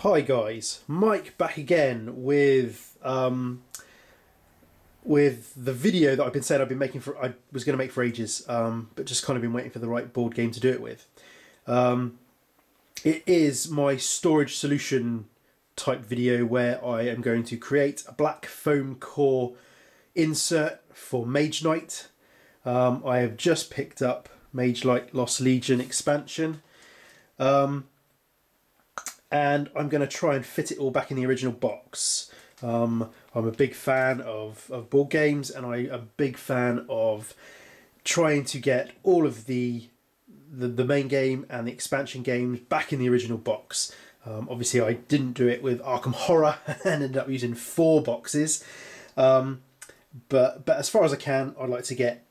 Hi guys, Mike back again with the video that I've been saying I was going to make for ages, but just kind of been waiting for the right board game to do it with. It is my storage solution type video where I am going to create a black foam core insert for Mage Knight. I have just picked up Mage Knight Lost Legion expansion. And I'm going to try and fit it all back in the original box. I'm a big fan of board games, and I'm a big fan of trying to get all of the main game and the expansion games back in the original box. Obviously I didn't do it with Arkham Horror and ended up using 4 boxes. But as far as I can, I'd like to get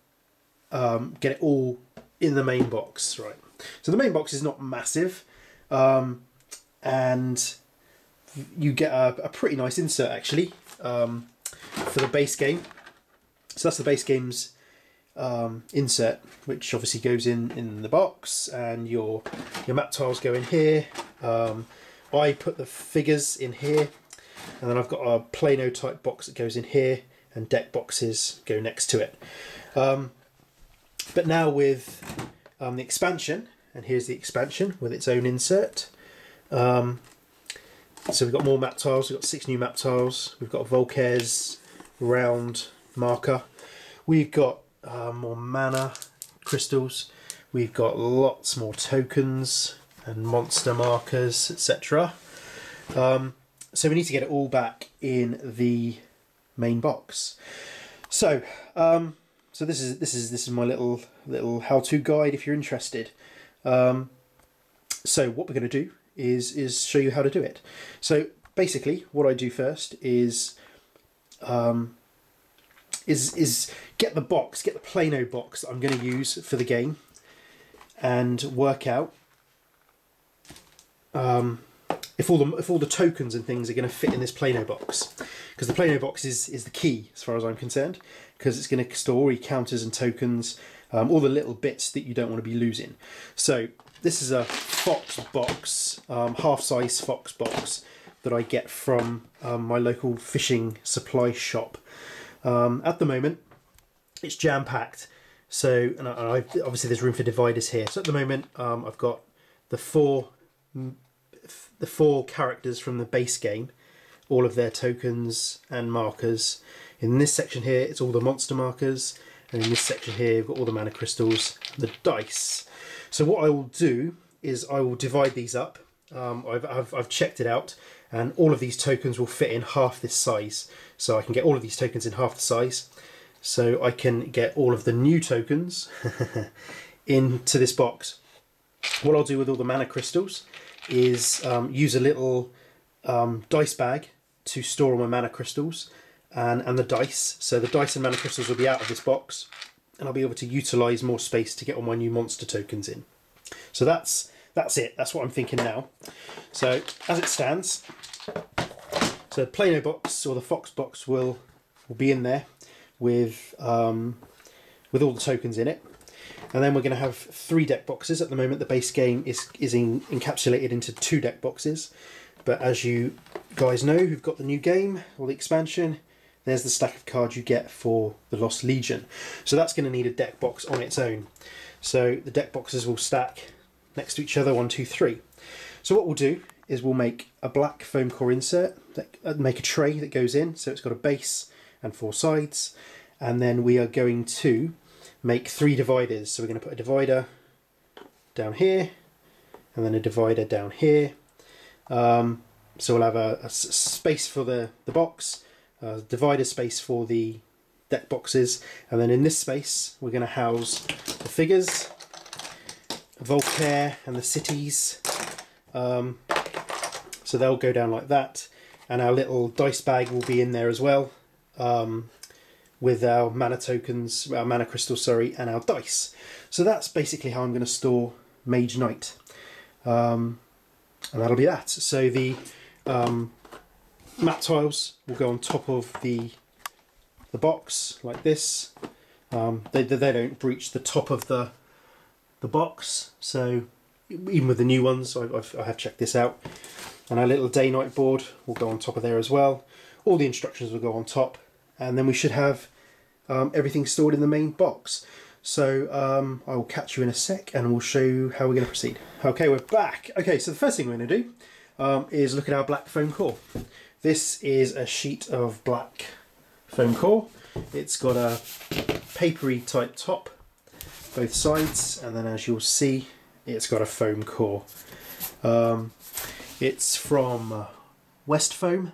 it all in the main box. Right. So the main box is not massive. And you get a pretty nice insert actually for the base game. So that's the base game's insert, which obviously goes in the box, and your map tiles go in here. I put the figures in here, and then I've got a Plano type box that goes in here, and deck boxes go next to it. But now with the expansion, and here's the expansion with its own insert. So we've got more map tiles. We've got 6 new map tiles. We've got a Volquez round marker. We've got more mana crystals. We've got lots more tokens and monster markers, etc. So we need to get it all back in the main box. So so this is my little how-to guide if you're interested. So what we're going to do is show you how to do it. So basically what I do first is get the box, get the Plano box that I'm going to use for the game, and work out if all the tokens and things are going to fit in this Plano box, because the Plano box is the key as far as I'm concerned, because it's going to store all your counters and tokens, all the little bits that you don't want to be losing. So this is a Fox box, half-size Fox box that I get from my local fishing supply shop. At the moment, it's jam-packed. So, and obviously there's room for dividers here. So at the moment, I've got the four characters from the base game, all of their tokens and markers. In this section here, it's all the monster markers, and in this section here, we've got all the mana crystals, the dice. So what I will do is I will divide these up. I've checked it out, and all of these tokens will fit in half this size. So I can get all of these tokens in half the size. So I can get all of the new tokens into this box. What I'll do with all the mana crystals is use a little dice bag to store all my mana crystals and the dice. So the dice and mana crystals will be out of this box, and I'll be able to utilise more space to get all my new monster tokens in. So that's it. That's what I'm thinking now. So as it stands, so the Plano box or the Fox box will be in there with all the tokens in it, and then we're going to have 3 deck boxes. At the moment, the base game is encapsulated into 2 deck boxes. But as you guys know, who've got the new game or the expansion, there's the stack of cards you get for the Lost Legion. So that's going to need a deck box on its own. So the deck boxes will stack next to each other, 1, 2, 3. So what we'll do is we'll make a black foam core insert, make a tray that goes in, so it's got a base and 4 sides, and then we are going to make 3 dividers. So we're going to put a divider down here, and then a divider down here. So we'll have a space for the box, divider space for the deck boxes, and then in this space we're going to house the figures, Volquez and the cities. So they'll go down like that, and our little dice bag will be in there as well, with our mana tokens, our mana crystals, sorry, and our dice. So that's basically how I'm going to store Mage Knight, and that'll be that. So the map tiles will go on top of the box like this. They don't breach the top of the box, so even with the new ones, I have checked this out. And our little day-night board will go on top of there as well. All the instructions will go on top, and then we should have everything stored in the main box. So I will catch you in a sec and we'll show you how we're going to proceed. Okay, we're back. Okay, so the first thing we're going to do is look at our black foam core. This is a sheet of black foam core. It's got a papery type top, both sides, and then as you'll see, it's got a foam core. It's from West Foam,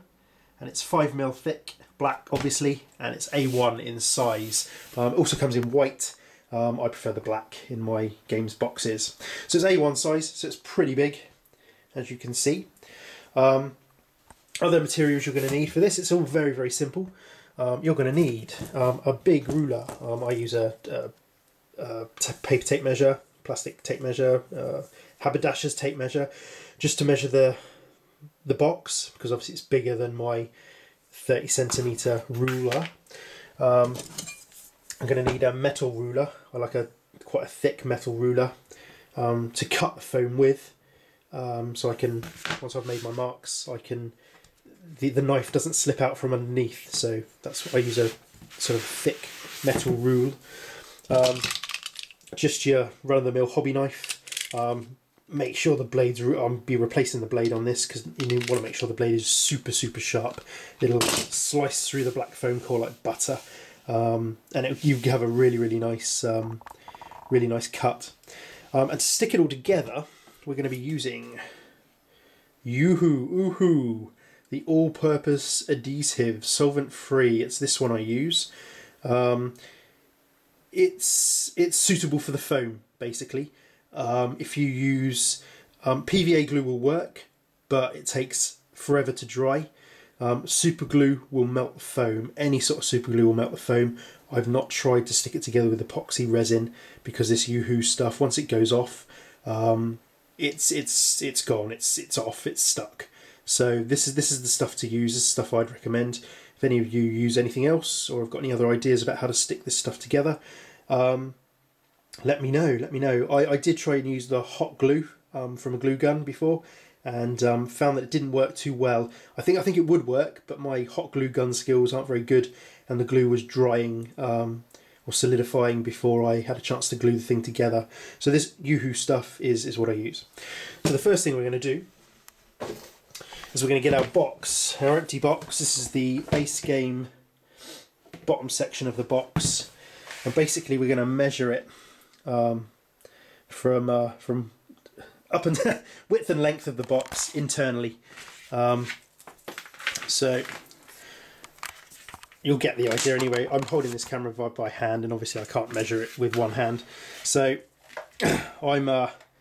and it's 5mm thick, black obviously, and it's A1 in size. It also comes in white. I prefer the black in my games boxes. So it's A1 size, so it's pretty big, as you can see. Other materials you're going to need for this, it's all very, very simple. You're going to need a big ruler. I use a paper tape measure, plastic tape measure, haberdasher's tape measure, just to measure the box, because obviously it's bigger than my 30cm ruler. I'm going to need a metal ruler. I like quite a thick metal ruler to cut the foam with, so I can, once I've made my marks, I can, the knife doesn't slip out from underneath, so that's why I use a sort of thick metal rule. Just your run-of-the-mill hobby knife. Make sure the blade's, I'll be replacing the blade on this because you want to make sure the blade is super, super sharp. It'll slice through the black foam core like butter, and you have a really, really nice cut. And to stick it all together, we're going to be using Oohoo, the all-purpose adhesive, solvent-free. It's this one I use. It's suitable for the foam, basically. If you use PVA glue will work, but it takes forever to dry. Super glue will melt the foam. Any sort of super glue will melt the foam. I've not tried to stick it together with epoxy resin because this Oohoo stuff, once it goes off, it's gone. It's off. It's stuck. So this is the stuff to use. This is stuff I'd recommend. If any of you use anything else or have got any other ideas about how to stick this stuff together, let me know. Let me know. I did try and use the hot glue from a glue gun before, and found that it didn't work too well. I think it would work, but my hot glue gun skills aren't very good, and the glue was drying or solidifying before I had a chance to glue the thing together. So this Oohoo stuff is what I use. So the first thing we're going to do is we're going to get our box, our empty box. This is the base game bottom section of the box, and basically we're going to measure it from up and width and length of the box internally. So you'll get the idea anyway. I'm holding this camera by hand, and obviously I can't measure it with one hand. So I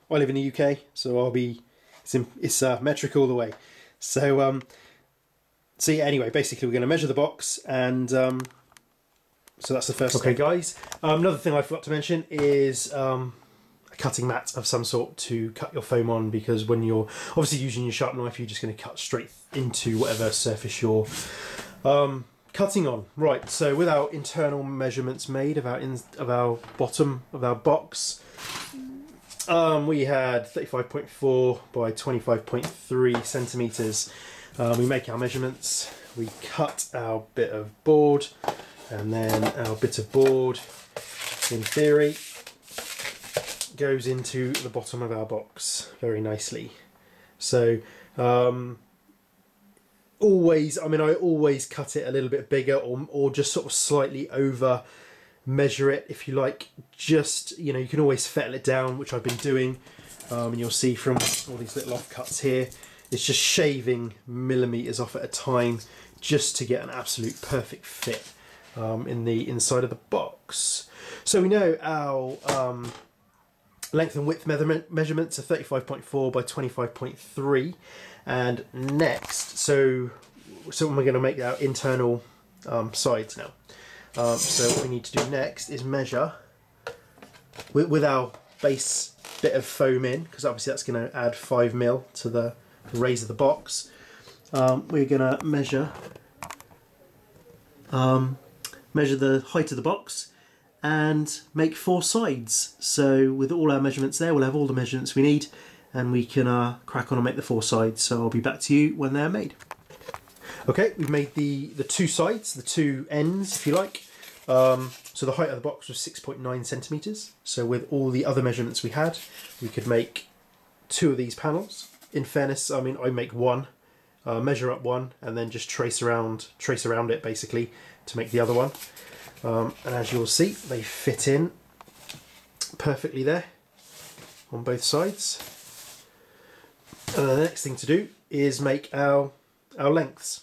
live in the UK, so it's metric all the way. So so yeah, anyway, basically we're going to measure the box, and so that's the first thing. Okay guys, another thing I forgot to mention is a cutting mat of some sort to cut your foam on, because when you're obviously using your sharp knife, you're just going to cut straight into whatever surface you're cutting on. Right, so with our internal measurements made of our bottom of our box, we had 35.4 by 25.3 centimeters. We make our measurements, we cut our bit of board, and then our bit of board, in theory, goes into the bottom of our box very nicely. So I always cut it a little bit bigger, or just sort of slightly over measure it if you like. Just, you can always fettle it down, which I've been doing, and you'll see from all these little offcuts here, it's just shaving millimeters off at a time just to get an absolute perfect fit in the inside of the box. So we know our length and width measurements are 35.4 by 25.3, and next, so we're going to make our internal sides now. So what we need to do next is measure with our base bit of foam in, because obviously that's going to add 5mm to the raise of the box. We're going to measure the height of the box and make 4 sides. So with all our measurements there, we'll have all the measurements we need, and we can crack on and make the 4 sides. So I'll be back to you when they're made. Okay, we've made the 2 sides, the 2 ends if you like. So the height of the box was 6.9 centimeters. So with all the other measurements we had, we could make 2 of these panels. In fairness, I mean, I make 1, measure up 1, and then just trace around it basically to make the other one. And as you'll see, they fit in perfectly there on both sides. And the next thing to do is make our lengths.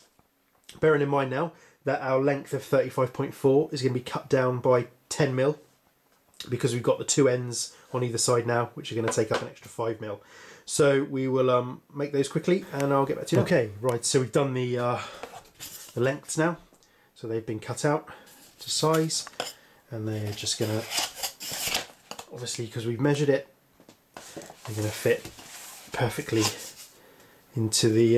Bearing in mind now that our length of 35.4 is going to be cut down by 10mm because we've got the 2 ends on either side now, which are going to take up an extra 5mm. So we will make those quickly and I'll get back to you. Okay, right, so we've done the lengths now. So they've been cut out to size, and they're just going to, obviously because we've measured it, they're going to fit perfectly into the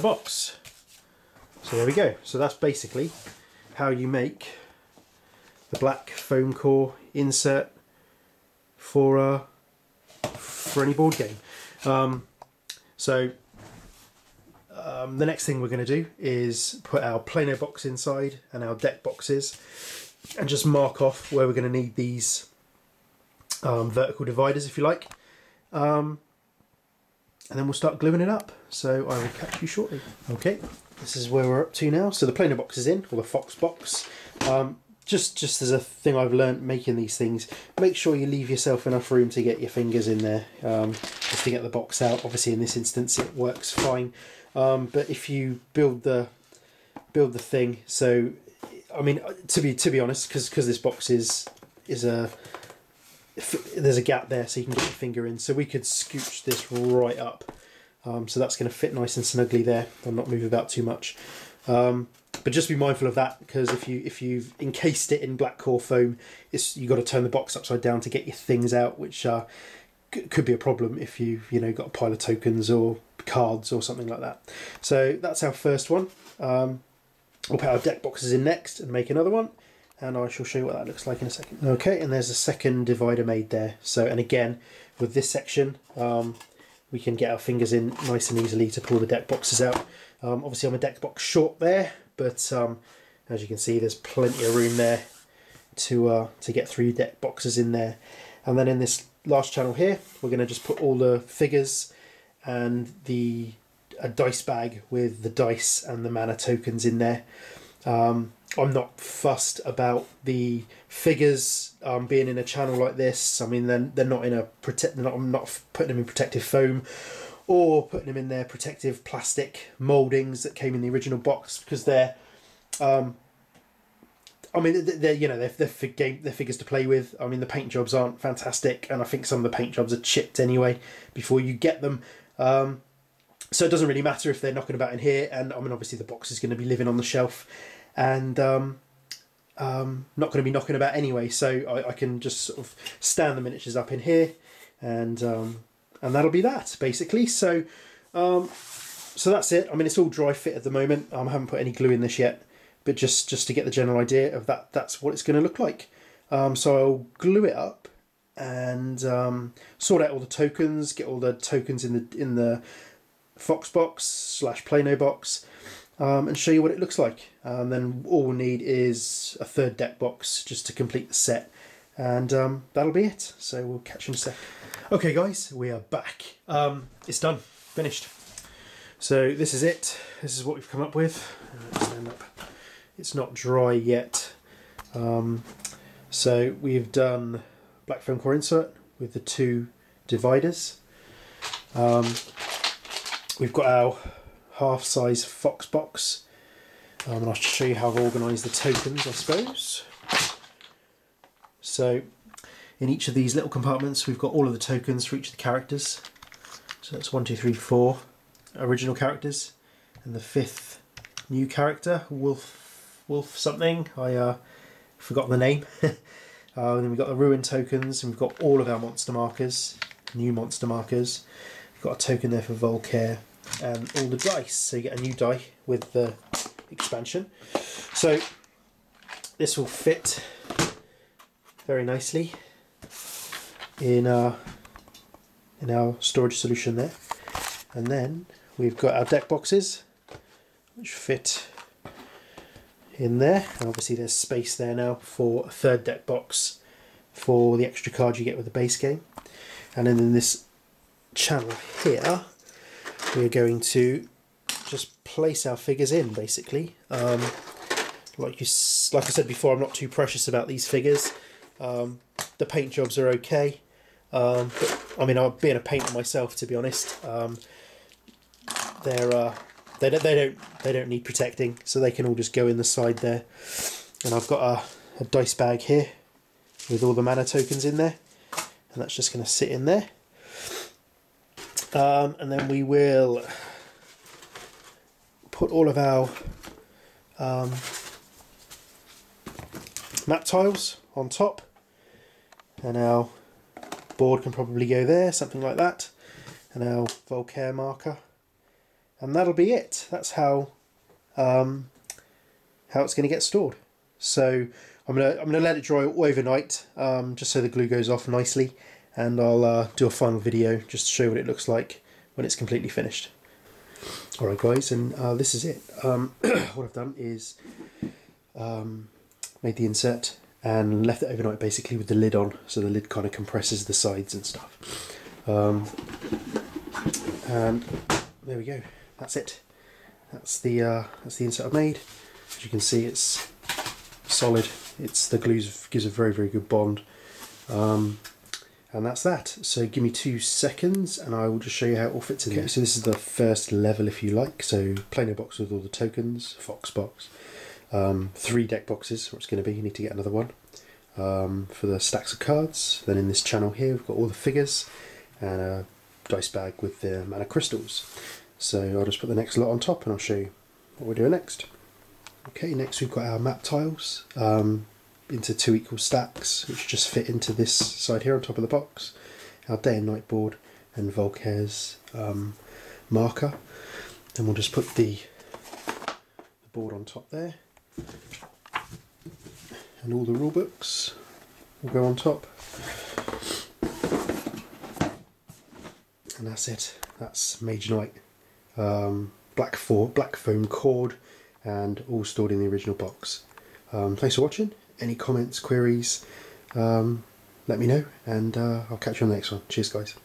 box. So there we go. So that's basically how you make the black foam core insert for any board game. The next thing we're going to do is put our Plano box inside and our deck boxes, and just mark off where we're going to need these vertical dividers, if you like. And then we'll start gluing it up. So I will catch you shortly. Okay, this is where we're up to now. So the Plano box is in, or the Fox box. Just as a thing I've learned making these things, make sure you leave yourself enough room to get your fingers in there, just to get the box out. Obviously in this instance it works fine, but if you build the thing, so I mean, to be honest, because this box is there's a gap there so you can get your finger in, so we could scooch this right up, so that's going to fit nice and snugly there and not move about too much. But just be mindful of that, because if you've encased it in black core foam, you've got to turn the box upside down to get your things out, which could be a problem if you've got a pile of tokens or cards or something like that. So that's our first one. We'll put our deck boxes in next and make another one, and I shall show you what that looks like in a second. Okay, and there's a second divider made there. So, and again, with this section, we can get our fingers in nice and easily to pull the deck boxes out. Obviously I'm a deck box short there, but as you can see, there's plenty of room there to get 3 deck boxes in there. And then in this last channel here, we're going to just put all the figures and a dice bag with the dice and the mana tokens in there. I'm not fussed about the figures being in a channel like this. I mean, they're not in I'm not putting them in protective foam or putting them in their protective plastic mouldings that came in the original box, because they're I mean, they're figures to play with. I mean, the paint jobs aren't fantastic, and I think some of the paint jobs are chipped anyway before you get them. So it doesn't really matter if they're knocking about in here. And I mean, obviously the box is going to be living on the shelf, and not going to be knocking about anyway. So I can just sort of stand the miniatures up in here, and that'll be that basically. So that's it. I mean, it's all dry fit at the moment. I haven't put any glue in this yet, but just to get the general idea of that, that's what it's going to look like. So I'll glue it up and sort out all the tokens, get all the tokens in the Fox box / Plano box, and show you what it looks like. And then all we'll need is a 3rd deck box just to complete the set, and that'll be it. So we'll catch you in a sec. Okay guys, we are back. It's done, finished. So this is it. This is what we've come up with. Stand up. It's not dry yet. So we've done black foam core insert with the 2 dividers. We've got our half-size Fox box, and I'll show you how I've organised the tokens, I suppose. So in each of these little compartments, we've got all of the tokens for each of the characters. So that's 1, 2, 3, 4 original characters, and the 5th new character, Wolf something. I forgot the name. And then we've got the ruin tokens, and we've got all of our monster markers, new monster markers. We've got a token there for Volcare, and all the dice. So you get a new die with the expansion. So this will fit very nicely in our storage solution there. And then we've got our deck boxes, which fit in there, and obviously there's space there now for a third deck box for the extra cards you get with the base game. And then in this channel here, we're going to just place our figures in, basically. Like I said before, I'm not too precious about these figures. The paint jobs are okay, but I mean, I'm being a painter myself, to be honest. They don't need protecting, so they can all just go in the side there. And I've got a dice bag here with all the mana tokens in there, and that's just going to sit in there. And then we will put all of our map tiles on top, and our board can probably go there, something like that, and our Volcare marker, and that'll be it. That's how it's going to get stored. So I'm gonna let it dry overnight, just so the glue goes off nicely, and I'll do a final video just to show what it looks like when it's completely finished. Alright guys, and this is it. What I've done is made the insert and left it overnight basically with the lid on, so the lid kind of compresses the sides and stuff. And there we go. That's it. That's the insert I've made. As you can see, it's solid. The glue gives a very, very good bond. And that's that. So give me 2 seconds and I will just show you how it all fits in there. So this is the first level, if you like. So planar box with all the tokens, Fox box. 3 deck boxes, where it's going to be. You need to get another one for the stacks of cards. Then in this channel here, we've got all the figures and a dice bag with the mana crystals. So I'll just put the next lot on top and I'll show you what we're doing next. Okay, next we've got our map tiles into 2 equal stacks, which just fit into this side here on top of the box. Our day and night board and Volcare's marker. Then we'll just put the board on top there, and all the rule books will go on top. And that's it. That's Mage Knight. Black foam cord, and all stored in the original box. Thanks for watching. Any comments, queries, let me know, and I'll catch you on the next one. Cheers guys.